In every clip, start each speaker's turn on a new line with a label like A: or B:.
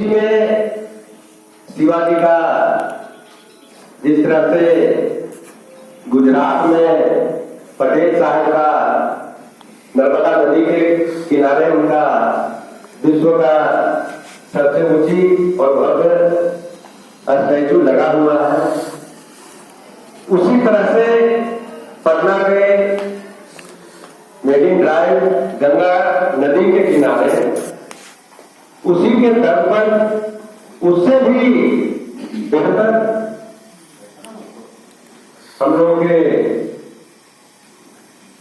A: में शिवाजी का जिस तरह से गुजरात में पटेल साहब का नर्मदा नदी के किनारे उनका विश्व का सबसे ऊंची और भव्य स्टैचू लगा हुआ है, उसी तरह से पटना के मेरिन ड्राइव गंगा नदी के किनारे उसी के तट पर उससे भी बेहतर हम लोगों के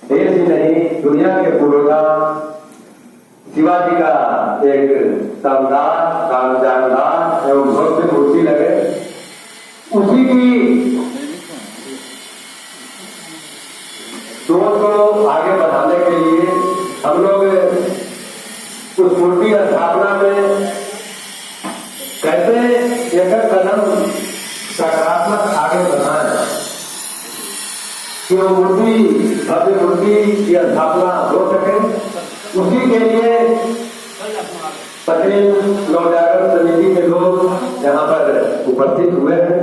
A: देश ही नहीं दुनिया के पूर्वजा शिवाजी का एक शानदार एवं भव्य मूर्ति लगे, उसी की सोच को आगे बढ़ाने के लिए हम लोग उस मूर्ति स्थापना में कैसे एक कदम सकारात्मक आगे बढ़ाएं कि वो मूर्ति भव्य मूर्ति की स्थापना हो सके। उसी के लिए पटेल नवजागरण समिति के लोग यहाँ पर उपस्थित हुए हैं,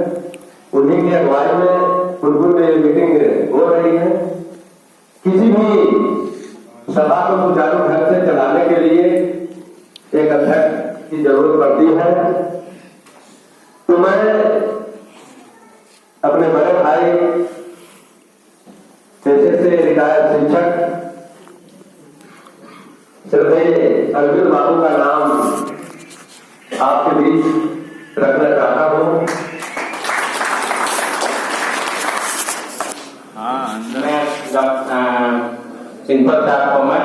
A: उन्हीं की अगुवाई में कुल में मीटिंग हो रही है। किसी भी सभा को सुचारू ढंग से चलाने के लिए एक अध्यक्ष की जरूरत पड़ती है, तो मैं अपने बड़े भाई पेशे से रिटायर्ड शिक्षक श्रद्धेय अर्जुन बाबू का नाम आपके बीच रखना चाहता हूं। सिंपल साहब को मैं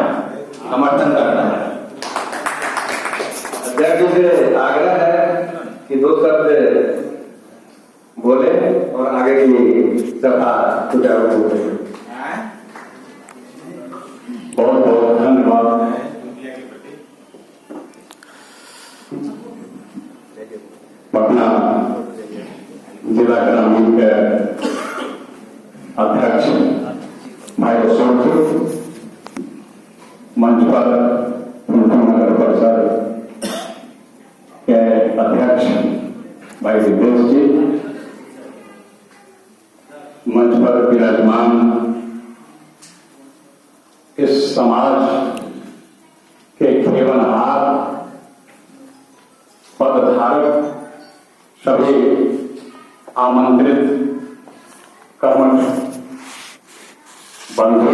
A: समर्थन करता है। अध्यक्ष से आग्रह है कि दो शब्द बोले और आगे की सभा सुचारू हो सके।
B: बहुत बहुत धन्यवाद। पटना जिला ग्रामीण के अध्यक्ष भाई अशोक, मंच पर नगर परिषद के अध्यक्ष भाई विदेश जी, मंच पर विराजमान इस समाज के खेवनहार पदधारक सभी आमंत्रित कर्मठ बंधु,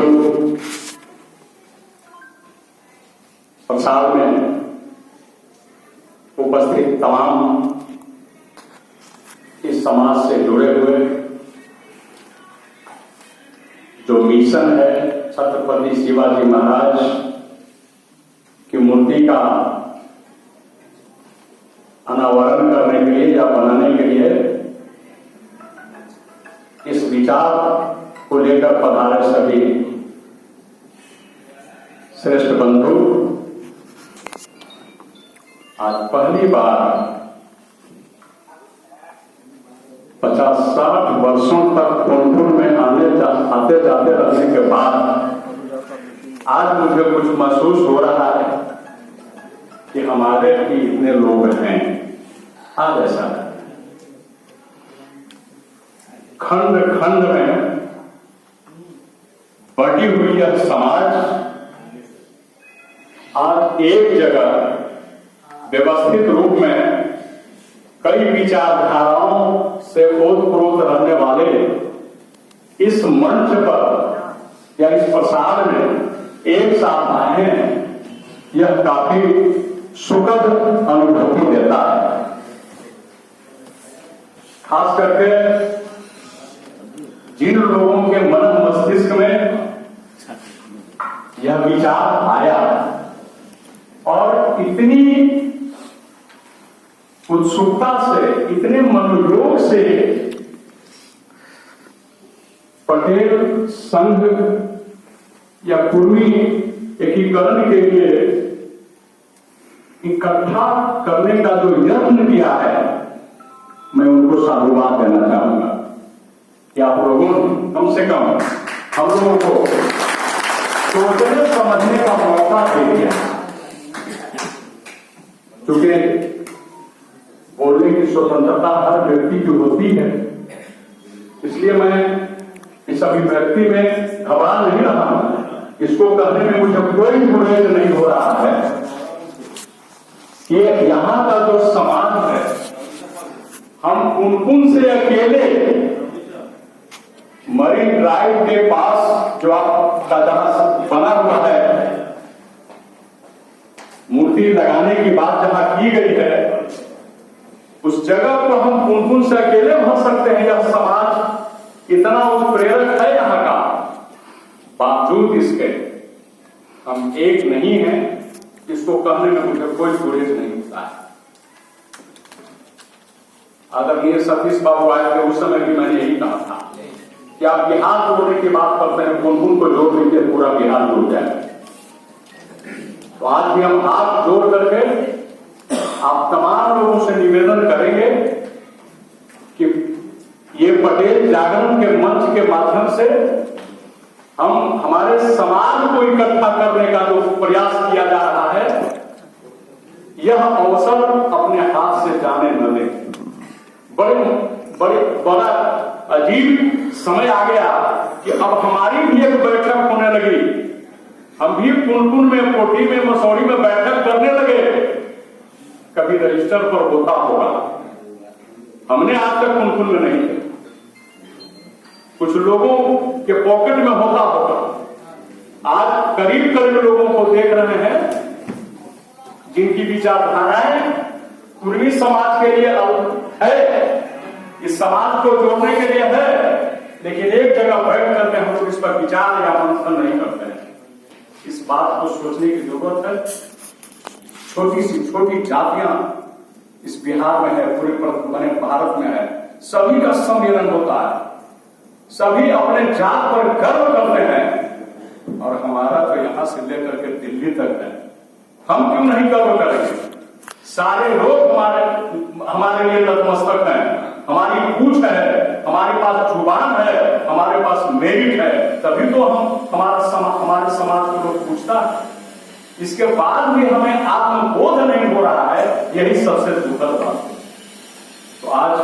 B: प्रसाद में उपस्थित तमाम इस समाज से जुड़े हुए जो मिशन है छत्रपति शिवाजी महाराज की मूर्ति का अनावरण करने के लिए या बनाने के लिए इस विचार को लेकर पधारे सभी श्रेष्ठ बंधु, आज पहली बार 50-60 वर्षों तक कानपुर में आते जाते रहने के बाद आज मुझे कुछ महसूस हो रहा है कि हमारे भी इतने लोग हैं। आज ऐसा है, खंड खंड में बटी हुई यह समाज आज एक जगह व्यवस्थित रूप में कई विचारधाराओं से ओतप्रोत रहने वाले इस मंच पर या इस प्रसाद में एक साथ आए हैं, यह काफी सुखद अनुभूति देता है। खास करके जिन लोगों के मन मस्तिष्क में यह विचार आया और इतनी उत्सुकता से, इतने मनोयोग से पटेल संघ या पूर्वी एकीकरण के लिए इकट्ठा करने का जो यत्न किया है, मैं उनको साधुवाद देना चाहूंगा कि आप लोगों ने कम से कम हम लोगों को सोचने समझने का मौका दे दिया। क्योंकि बोलने की स्वतंत्रता हर व्यक्ति की होती है। इसलिए मैं इस अभिव्यक्ति में घबरा नहीं रहा हूं। इसको करने में मुझे कोई गुरेज नहीं हो रहा है कि यहां का जो समाज है, हम कुनकुन से अकेले मरीन ड्राइव के पास जो आपका जहां बना हुआ है, मूर्ति लगाने की बात जहां की गई है, उस जगह पर हम कुनकुन से अकेले भर सकते हैं। यह समाज इतना उत्प्रेरक है यहाँ का, बावजूद इसके हम एक नहीं हैं। इसको कहने में मुझे कोई गुरेज नहीं होता है। आदरणीय सतीश बाबू आए थे, उस समय भी मैंने यही कहा था कि आप बिहार जोड़ने की बात करते हैं, कुनकुन को जोड़ लीजिए, पूरा बिहार जुड़ जाए। तो आज भी हम हाथ जोड़ करके आप तमाम लोगों से निवेदन करेंगे कि ये पटेल जागरण के मंच के माध्यम से हम हमारे समाज को इकट्ठा करने का जो प्रयास किया जा रहा है, यह अवसर अपने हाथ से जाने न दें। बड़ा अजीब समय आ गया कि अब हमारी भी एक बैठक होने लगी। हम भी कुनकुन में, कोठी में, मसौड़ी में बैठक करने लगे। कभी रजिस्टर पर होता होगा, हमने आज तक कुनकुन में नहीं थे। कुछ लोगों के पॉकेट में होता होगा। आज करीब करीब लोगों को देख रहे हैं जिनकी विचारधाराएं कुर्मी समाज के लिए है, इस समाज को जोड़ने के लिए है, लेकिन एक जगह बैठ करके हम लोग इस पर विचार या मंथन नहीं करते हैं। इस बात को सोचने की जरूरत है। छोटी सी छोटी जातियां इस बिहार में है, पूरे बने भारत में है, सभी का सम्मेलन होता है, सभी अपने जात पर गर्व करते हैं, और हमारा तो यहां से लेकर के दिल्ली तक है। हम क्यों नहीं गर्व करेंगे? सारे लोग हमारे लिए नतमस्तक हैं। हमारी पूछ है, हमारे पास जुबान है, हमारे पास मेरिट है, तभी तो हमारे समाज को लोग पूछता है। इसके बाद भी हमें आत्मबोध नहीं हो रहा है, यही सबसे दुखद बात है। तो आज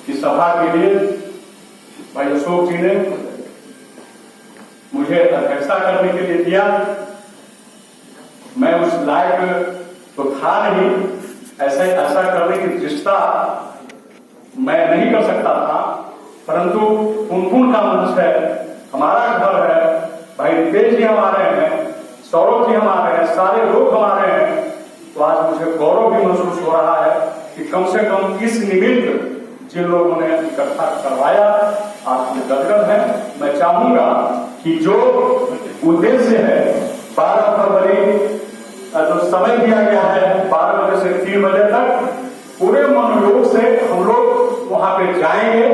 B: की सभा के लिए भाई अशोक जी ने मुझे अध्यक्षता करने के लिए दिया। मैं उस लायक तो था नहीं, ऐसा करने की दृष्टता मैं नहीं कर सकता था, परंतु कुनकुन का मंच है, हमारा घर है, भाई रितेश जी हमारे हैं, सौरभ जी हमारे हैं, सारे लोग हमारे हैं। तो आज मुझे गौरव भी महसूस हो रहा है कि कम से कम इस निमित्त जिन लोगों ने इकट्ठा करवाया, आज ये गदगद है। मैं चाहूंगा कि जो उद्देश्य है 12 फरवरी जो समय दिया गया है 12 बजे से 3 बजे तक, पूरे मनोयोग से हम लोग वहां पे जाएंगे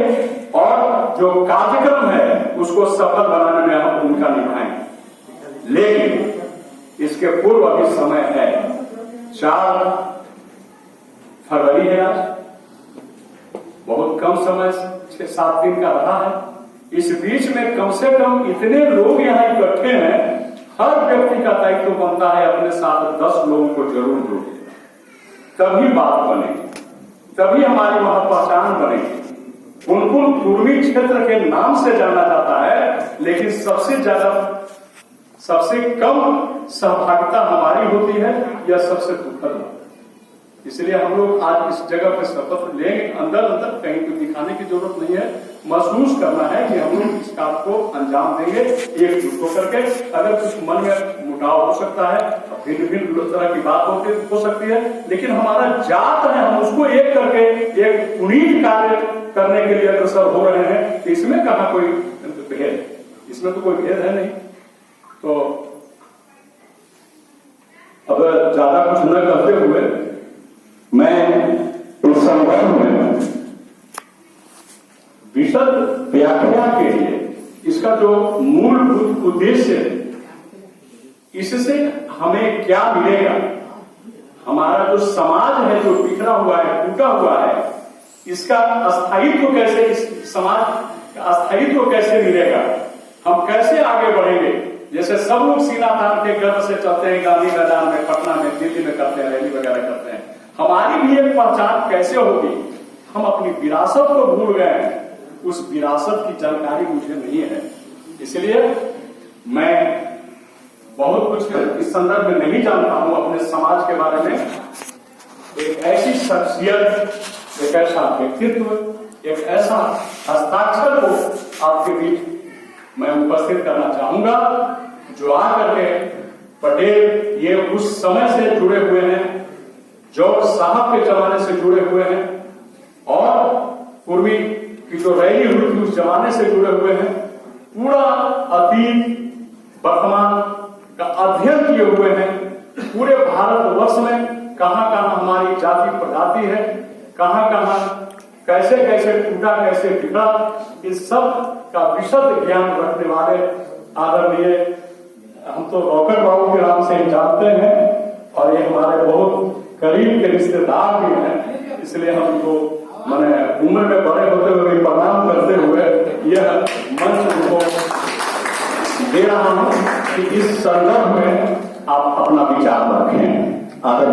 B: और जो कार्यक्रम है उसको सफल बनाने में हम भूमिका निभाएंगे। लेकिन इसके पूर्व अभी समय है, 4 फरवरी है आज, बहुत कम समय, 6-7 दिन का रहा है। इस बीच में कम से कम इतने लोग यहाँ इकट्ठे हैं, हर व्यक्ति का दायित्व बनता है अपने साथ 10 लोगों को जरूर जोड़े, तभी बात बनेगी, तभी हमारी वहां पहचान बनेगी। कुनकुन कुर्मी क्षेत्र के नाम से जाना जाता है, लेकिन सबसे कम सहभागिता हमारी होती है, यह सबसे दुखद है। इसलिए हम लोग आज इस जगह पर शपथ लेंगे, अंदर कहीं को दिखाने की जरूरत नहीं है, महसूस करना है कि हम लोग इस काम को अंजाम देंगे एकजुट होकर के। अगर कुछ मन में मुटाव हो सकता है, भिन्न तरह की बात हो सकती है, लेकिन हमारा जात है, हम उसको एक करके एक पुनीत कार्य करने के लिए अग्रसर हो रहे हैं। इसमें कहा कोई भेद, इसमें तो कोई भेद है नहीं। तो अब ज्यादा कुछ न करते हुए मैं इस संदर्भ में विशद व्याख्या के लिए इसका जो मूलभूत उद्देश्य है, इससे हमें क्या मिलेगा, हमारा जो समाज है जो बिखरा हुआ है, टूटा हुआ है, इसका अस्थायित्व कैसे, इस समाज का अस्थायित्व कैसे मिलेगा, हम कैसे आगे बढ़ेंगे। जैसे सब लोग सीना तान के गर्व से चलते हैं, गांधी मैदान में, पटना में, दिल्ली में करते हैं, रैली वगैरह करते हैं, हमारी भी एक पहचान कैसे होगी? हम अपनी विरासत को भूल गए हैं, उस विरासत की जानकारी मुझे नहीं है। इसलिए मैं बहुत कुछ इस संदर्भ में नहीं जानता हूं अपने समाज के बारे में। एक ऐसी शख्सियत, एक ऐसा व्यक्तित्व, एक ऐसा हस्ताक्षर को आपके बीच मैं उपस्थित करना चाहूंगा जो आकर के पटेल ये उस समय से जुड़े हुए हैं, जॉर्ज साहब के जमाने से जुड़े हुए हैं और पूर्वी की जो रैली हुई थी उस जमाने से जुड़े हुए हैं। पूरा अतीत वर्तमान का अध्ययन किए हुए हैं। पूरे भारतवर्ष में कहां कहां हमारी जाति प्रजाति है, कहां कहां कैसे कैसे टूटा, कैसे बिगड़ा, इस सब का विशद ज्ञान रखने वाले आदरणीय, हम तो रॉकेट बाबू के नाम से जानते हैं और ये हमारे बहुत करीब के रिश्तेदार भी हैं। इसलिए हम इनको मैंने उम्र में बड़े होते हुए भी प्रणाम करते हुए यह मंच उनको दे रहा हूं कि इस संदर्भ में आप अपना विचार रखें।